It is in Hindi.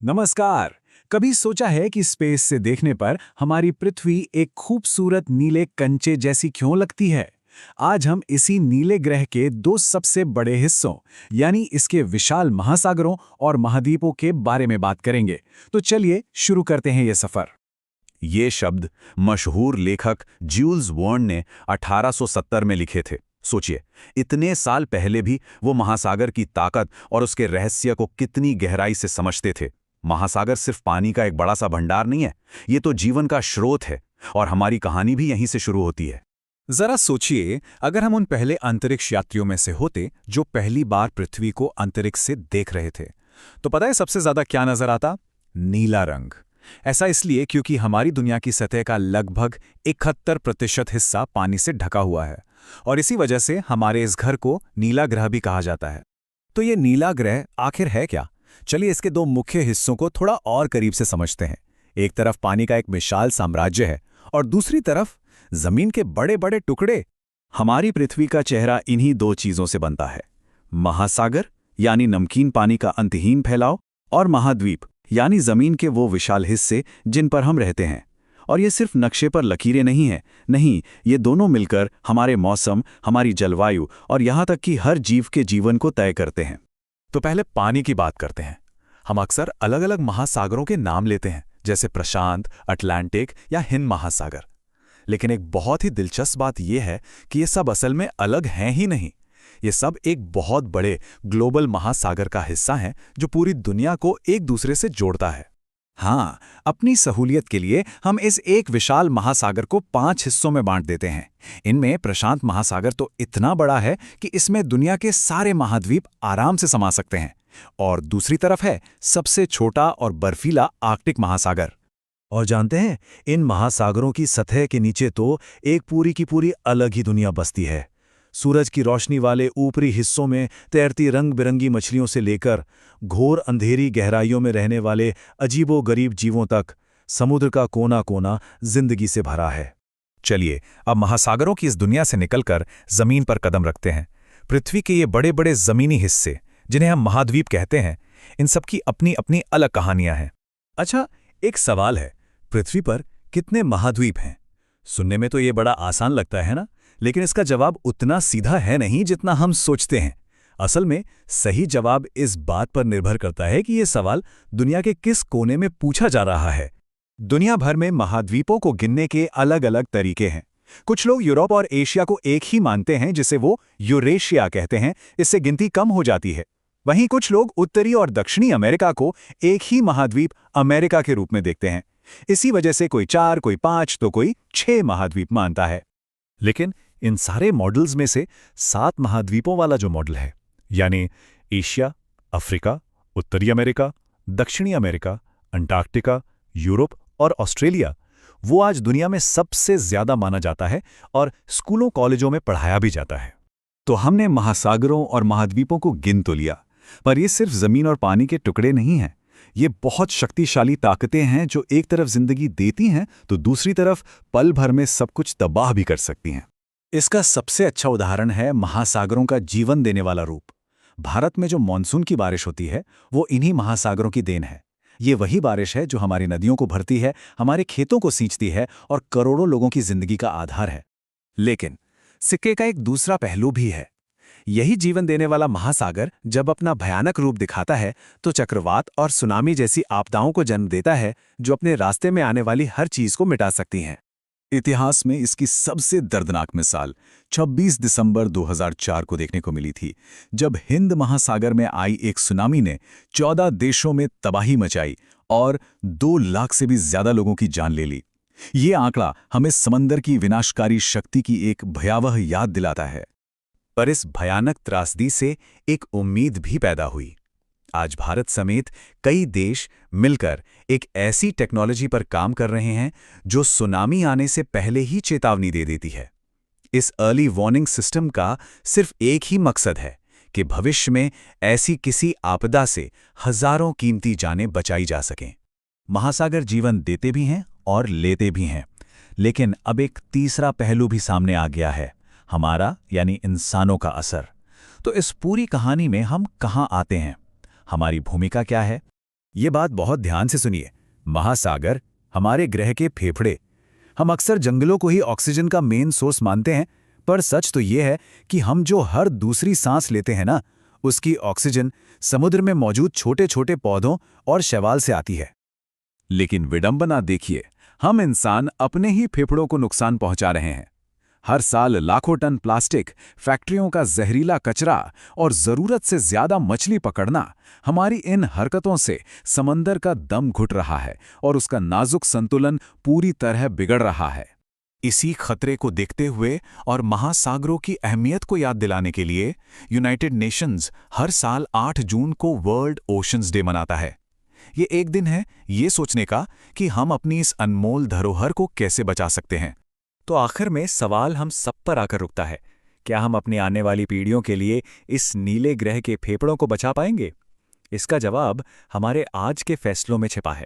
नमस्कार। कभी सोचा है कि स्पेस से देखने पर हमारी पृथ्वी एक खूबसूरत नीले कंचे जैसी क्यों लगती है? आज हम इसी नीले ग्रह के दो सबसे बड़े हिस्सों यानी इसके विशाल महासागरों और महाद्वीपों के बारे में बात करेंगे। तो चलिए शुरू करते हैं ये सफर। ये शब्द मशहूर लेखक ज्यूल्स वर्न ने 1870 में लिखे थे। सोचिए, इतने साल पहले भी वो महासागर की ताकत और उसके रहस्य को कितनी गहराई से समझते थे। महासागर सिर्फ पानी का एक बड़ा सा भंडार नहीं है, ये तो जीवन का स्रोत है और हमारी कहानी भी यहीं से शुरू होती है। जरा सोचिए, अगर हम उन पहले अंतरिक्ष यात्रियों में से होते जो पहली बार पृथ्वी को अंतरिक्ष से देख रहे थे, तो पता है सबसे ज्यादा क्या नजर आता? नीला रंग। ऐसा इसलिए क्योंकि हमारी दुनिया की सतह का लगभग 71% हिस्सा पानी से ढका हुआ है और इसी वजह से हमारे इस घर को नीला ग्रह भी कहा जाता है। तो ये नीला ग्रह आखिर है क्या? चलिए इसके दो मुख्य हिस्सों को थोड़ा और करीब से समझते हैं। एक तरफ पानी का एक विशाल साम्राज्य है और दूसरी तरफ जमीन के बड़े बड़े टुकड़े। हमारी पृथ्वी का चेहरा इन्हीं दो चीजों से बनता है, महासागर यानी नमकीन पानी का अंतहीन फैलाव, और महाद्वीप यानी जमीन के वो विशाल हिस्से जिन पर हम रहते हैं। और ये सिर्फ नक्शे पर लकीरें नहीं हैं, नहीं, ये दोनों मिलकर हमारे मौसम, हमारी जलवायु और यहाँ तक कि हर जीव के जीवन को तय करते हैं। तो पहले पानी की बात करते हैं। हम अक्सर अलग अलग महासागरों के नाम लेते हैं, जैसे प्रशांत, अटलांटिक या हिंद महासागर। लेकिन एक बहुत ही दिलचस्प बात यह है कि ये सब असल में अलग हैं ही नहीं। ये सब एक बहुत बड़े ग्लोबल महासागर का हिस्सा हैं जो पूरी दुनिया को एक दूसरे से जोड़ता है। हाँ, अपनी सहूलियत के लिए हम इस एक विशाल महासागर को 5 हिस्सों में बांट देते हैं। इनमें प्रशांत महासागर तो इतना बड़ा है कि इसमें दुनिया के सारे महाद्वीप आराम से समा सकते हैं, और दूसरी तरफ है सबसे छोटा और बर्फीला आर्कटिक महासागर। और जानते हैं, इन महासागरों की सतह के नीचे तो एक पूरी की पूरी अलग ही दुनिया बसती है। सूरज की रोशनी वाले ऊपरी हिस्सों में तैरती रंग बिरंगी मछलियों से लेकर घोर अंधेरी गहराइयों में रहने वाले अजीबो-गरीब जीवों तक समुद्र का कोना कोना जिंदगी से भरा है। चलिए अब महासागरों की इस दुनिया से निकलकर जमीन पर कदम रखते हैं। पृथ्वी के ये बड़े बड़े जमीनी हिस्से जिन्हें हम महाद्वीप कहते हैं, इन सब की अपनी अपनी अलग कहानियां हैं। अच्छा, एक सवाल है, पृथ्वी पर कितने महाद्वीप हैं? सुनने में तो ये बड़ा आसान लगता है ना, लेकिन इसका जवाब उतना सीधा है नहीं जितना हम सोचते हैं। असल में सही जवाब इस बात पर निर्भर करता है कि ये सवाल दुनिया के किस कोने में पूछा जा रहा है। दुनिया भर में महाद्वीपों को गिनने के अलग अलग तरीके हैं। कुछ लोग यूरोप और एशिया को एक ही मानते हैं, जिसे वो यूरेशिया कहते हैं। इससे गिनती कम हो जाती है। वहीं कुछ लोग उत्तरी और दक्षिणी अमेरिका को एक ही महाद्वीप अमेरिका के रूप में देखते हैं। इसी वजह से कोई 4, कोई 5 तो कोई 6 महाद्वीप मानता है। लेकिन इन सारे मॉडल्स में से 7 महाद्वीपों वाला जो मॉडल है, यानी एशिया, अफ्रीका, उत्तरी अमेरिका, दक्षिणी अमेरिका, अंटार्कटिका, यूरोप और ऑस्ट्रेलिया, वो आज दुनिया में सबसे ज्यादा माना जाता है और स्कूलों कॉलेजों में पढ़ाया भी जाता है। तो हमने महासागरों और महाद्वीपों को गिन तो लिया, पर ये सिर्फ जमीन और पानी के टुकड़े नहीं हैं। ये बहुत शक्तिशाली ताकतें हैं जो एक तरफ जिंदगी देती हैं तो दूसरी तरफ पल भर में सब कुछ तबाह भी कर सकती हैं। इसका सबसे अच्छा उदाहरण है महासागरों का जीवन देने वाला रूप। भारत में जो मानसून की बारिश होती है वो इन्हीं महासागरों की देन है। ये वही बारिश है जो हमारी नदियों को भरती है, हमारे खेतों को सींचती है और करोड़ों लोगों की जिंदगी का आधार है। लेकिन सिक्के का एक दूसरा पहलू भी है। यही जीवन देने वाला महासागर जब अपना भयानक रूप दिखाता है तो चक्रवात और सुनामी जैसी आपदाओं को जन्म देता है, जो अपने रास्ते में आने वाली हर चीज को मिटा सकती हैं। इतिहास में इसकी सबसे दर्दनाक मिसाल 26 दिसंबर 2004 को देखने को मिली थी, जब हिंद महासागर में आई एक सुनामी ने 14 देशों में तबाही मचाई और 2 लाख से भी ज्यादा लोगों की जान ले ली। ये आंकड़ा हमें समंदर की विनाशकारी शक्ति की एक भयावह याद दिलाता है। पर इस भयानक त्रासदी से एक उम्मीद भी पैदा हुई। आज भारत समेत कई देश मिलकर एक ऐसी टेक्नोलॉजी पर काम कर रहे हैं जो सुनामी आने से पहले ही चेतावनी दे देती है। इस अर्ली वार्निंग सिस्टम का सिर्फ एक ही मकसद है कि भविष्य में ऐसी किसी आपदा से हजारों कीमती जानें बचाई जा सकें। महासागर जीवन देते भी हैं और लेते भी हैं, लेकिन अब एक तीसरा पहलू भी सामने आ गया है, हमारा यानी इंसानों का असर। तो इस पूरी कहानी में हम कहाँ आते हैं? हमारी भूमिका क्या है? ये बात बहुत ध्यान से सुनिए। महासागर हमारे ग्रह के फेफड़े। हम अक्सर जंगलों को ही ऑक्सीजन का मेन सोर्स मानते हैं, पर सच तो ये है कि हम जो हर दूसरी सांस लेते हैं ना, उसकी ऑक्सीजन समुद्र में मौजूद छोटे छोटे पौधों और शैवाल से आती है। लेकिन विडंबना देखिए, हम इंसान अपने ही फेफड़ों को नुकसान पहुंचा रहे हैं। हर साल लाखों टन प्लास्टिक, फैक्ट्रियों का जहरीला कचरा और जरूरत से ज्यादा मछली पकड़ना, हमारी इन हरकतों से समंदर का दम घुट रहा है और उसका नाजुक संतुलन पूरी तरह बिगड़ रहा है। इसी खतरे को देखते हुए और महासागरों की अहमियत को याद दिलाने के लिए यूनाइटेड नेशंस हर साल 8 जून को वर्ल्ड ओशंस डे मनाता है। ये एक दिन है ये सोचने का कि हम अपनी इस अनमोल धरोहर को कैसे बचा सकते हैं। तो आखिर में सवाल हम सब पर आकर रुकता है, क्या हम अपनी आने वाली पीढ़ियों के लिए इस नीले ग्रह के फेफड़ों को बचा पाएंगे? इसका जवाब हमारे आज के फैसलों में छिपा है।